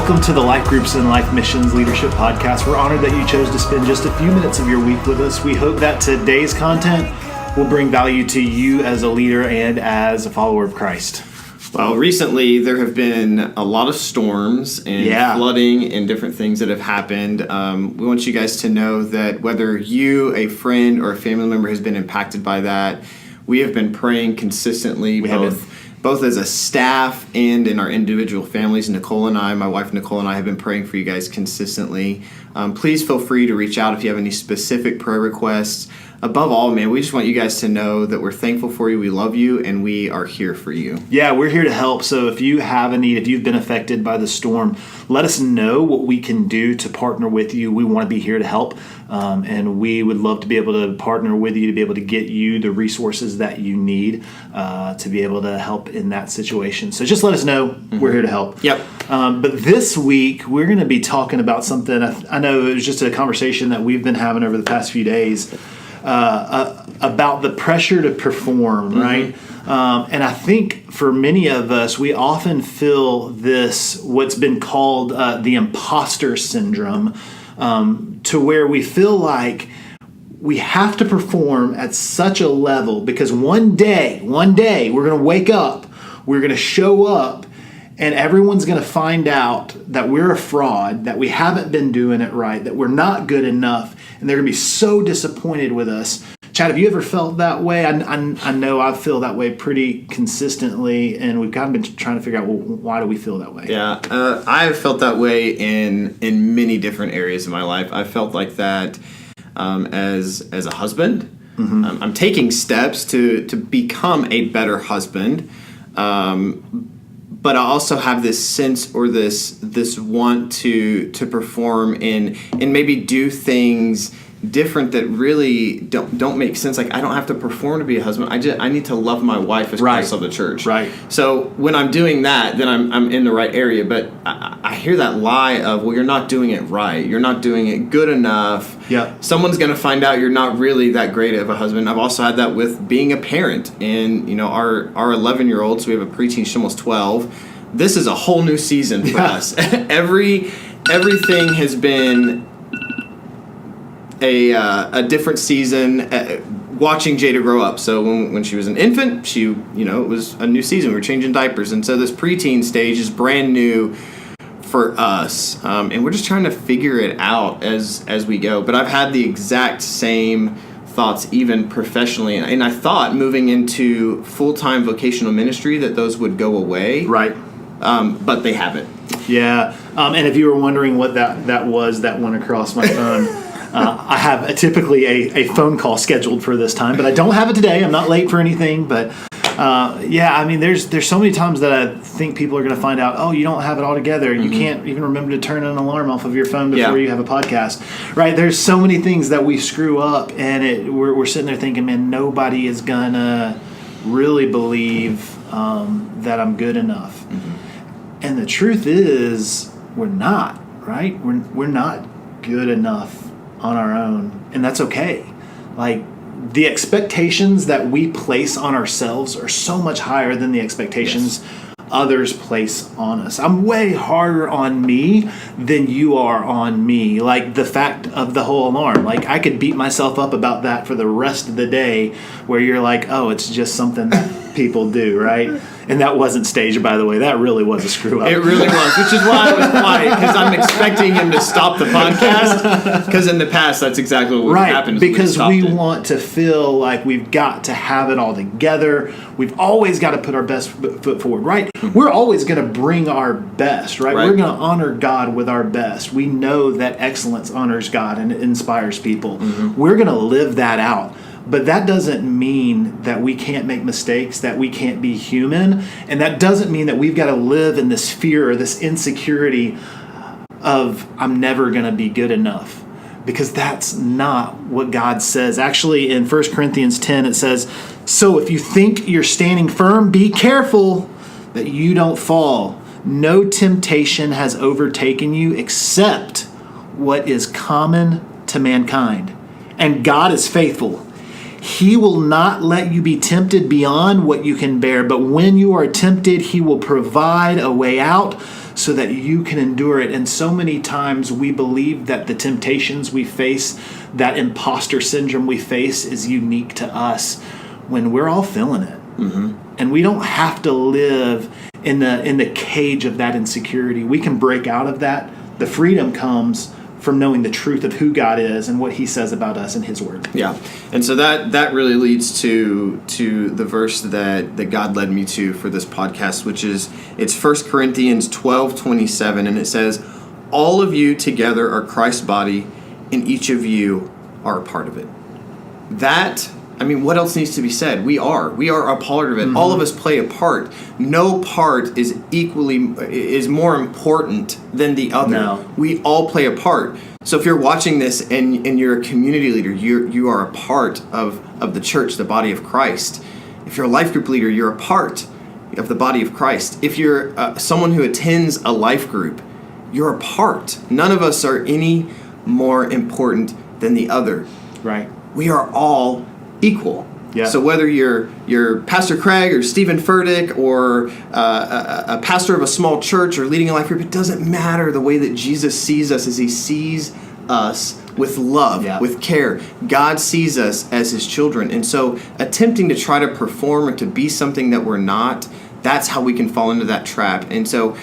Welcome to the Life Groups and Life Missions Leadership Podcast. We're honored that you chose to spend just a few minutes of your week with us. We hope that today's content will bring value to you as a leader and as a follower of Christ. Well, recently there have been a lot of storms and flooding and different things that have happened. We want you guys to know that whether you, a friend, or a family member has been impacted by that, we have been praying consistently, both as a staff and in our individual families. Nicole and I, my wife Nicole and I, have been praying for you guys consistently. Please feel free to reach out if you have any specific prayer requests. Above all, man, we just want you guys to know that we're thankful for you, we love you, and we are here for you. Yeah, we're here to help. So if you have a need, if you've been affected by the storm, let us know what we can do to partner with you. We want to be here to help, and we would love to be able to partner with you to be able to get you the resources that you need to be able to help in that situation. So just let us know. Mm-hmm. We're here to help. Yep. But this week, we're going to be talking about something. I know it was just a conversation that we've been having over the past few days. About the pressure to perform, mm-hmm. right? And I think for many of us, we often feel this, what's been called the impostor syndrome, to where we feel like we have to perform at such a level because one day, we're going to wake up, we're going to show up, and everyone's going to find out that we're a fraud, that we haven't been doing it right, that we're not good enough, and they're going to be so disappointed with us. Chad, have you ever felt that way? I know I feel that way pretty consistently, and we've kind of been trying to figure out, well, why do we feel that way? Yeah, I have felt that way in many different areas of my life. I felt like that as a husband. Mm-hmm. I'm taking steps to become a better husband. But I also have this sense or this want to perform and maybe do things different that really don't make sense. Like, I don't have to perform to be a husband. I need to love my wife as Christ loved the church. Right. So when I'm doing that, then I'm in the right area. But I hear that lie of, well, you're not doing it right. You're not doing it good enough. Yeah. Someone's going to find out you're not really that great of a husband. I've also had that with being a parent. And, our 11-year-old, so we have a preteen, she's almost 12. This is a whole new season for us. Everything has been a different season. Watching Jada grow up. So when she was an infant, it was a new season. We were changing diapers, and so this preteen stage is brand new for us, and we're just trying to figure it out as we go. But I've had the exact same thoughts even professionally, and I thought moving into full-time vocational ministry that those would go away. Right. But they haven't. Yeah. And if you were wondering what that was that went across my phone, I have typically a phone call scheduled for this time, but I don't have it today. I'm not late for anything. But there's so many times that I think people are going to find out, oh, you don't have it all together. Mm-hmm. You can't even remember to turn an alarm off of your phone before you have a podcast. Right? There's so many things that we screw up, and we're sitting there thinking, man, nobody is going to really believe that I'm good enough. Mm-hmm. And the truth is, we're not, right? We're not good enough on our own, and that's okay. Like, the expectations that we place on ourselves are so much higher than the expectations others place on us. I'm way harder on me than you are on me. Like, the fact of the whole alarm. Like, I could beat myself up about that for the rest of the day, where you're like, oh, it's just something that people do, right? And that wasn't staged, by the way. That really was a screw up. It really was, which is why I was quiet, because I'm expecting him to stop the podcast, because in the past, that's exactly what happened. Because we want to feel like we've got to have it all together. We've always got to put our best foot forward, right? Mm-hmm. We're always going to bring our best, right? We're going to honor God with our best. We know that excellence honors God and it inspires people. Mm-hmm. We're going to live that out. But that doesn't mean that we can't make mistakes, that we can't be human, and that doesn't mean that we've got to live in this fear or this insecurity of, I'm never going to be good enough, because that's not what God says. Actually, in 1 Corinthians 10, it says, so if you think you're standing firm, be careful that you don't fall. No temptation has overtaken you except what is common to mankind. And God is faithful. He will not let you be tempted beyond what you can bear, but when you are tempted, He will provide a way out so that you can endure it. And so many times we believe that the temptations we face, that impostor syndrome we face, is unique to us, when we're all feeling it. And we don't have to live in the cage of that insecurity. We can break out of that. The freedom comes from knowing the truth of who God is and what he says about us in his word. Yeah. And so that really leads to the verse that God led me to for this podcast, which is, it's 1 Corinthians 12:27, and it says, all of you together are Christ's body, and each of you are a part of it. What else needs to be said? We are a part of it. All of us play a part. No part is more important than the other. No. We all play a part. So if you're watching this and you're a community leader, you are a part of the church, the body of Christ. If you're a life group leader, you're a part of the body of Christ. If you're someone who attends a life group, you're a part. None of us are any more important than the other. Right. We are all equal. Yeah. So whether you're Pastor Craig or Stephen Furtick or a pastor of a small church or leading a life group, it doesn't matter. The way that Jesus sees us is he sees us with love, with care. God sees us as his children. And so attempting to try to perform or to be something that we're not, that's how we can fall into that trap. And so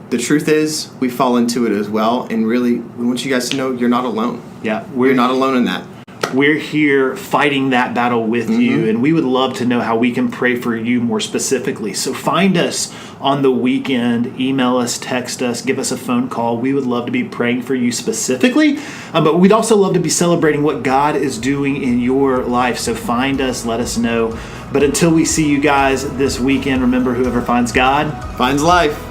the truth is we fall into it as well. And really, we want you guys to know you're not alone. Yeah. You're not alone in that. We're here fighting that battle with you, and we would love to know how we can pray for you more specifically. So find us on the weekend, email us, text us, give us a phone call. We would love to be praying for you specifically, but we'd also love to be celebrating what God is doing in your life. So find us, let us know. But until we see you guys this weekend, remember, whoever finds God finds life.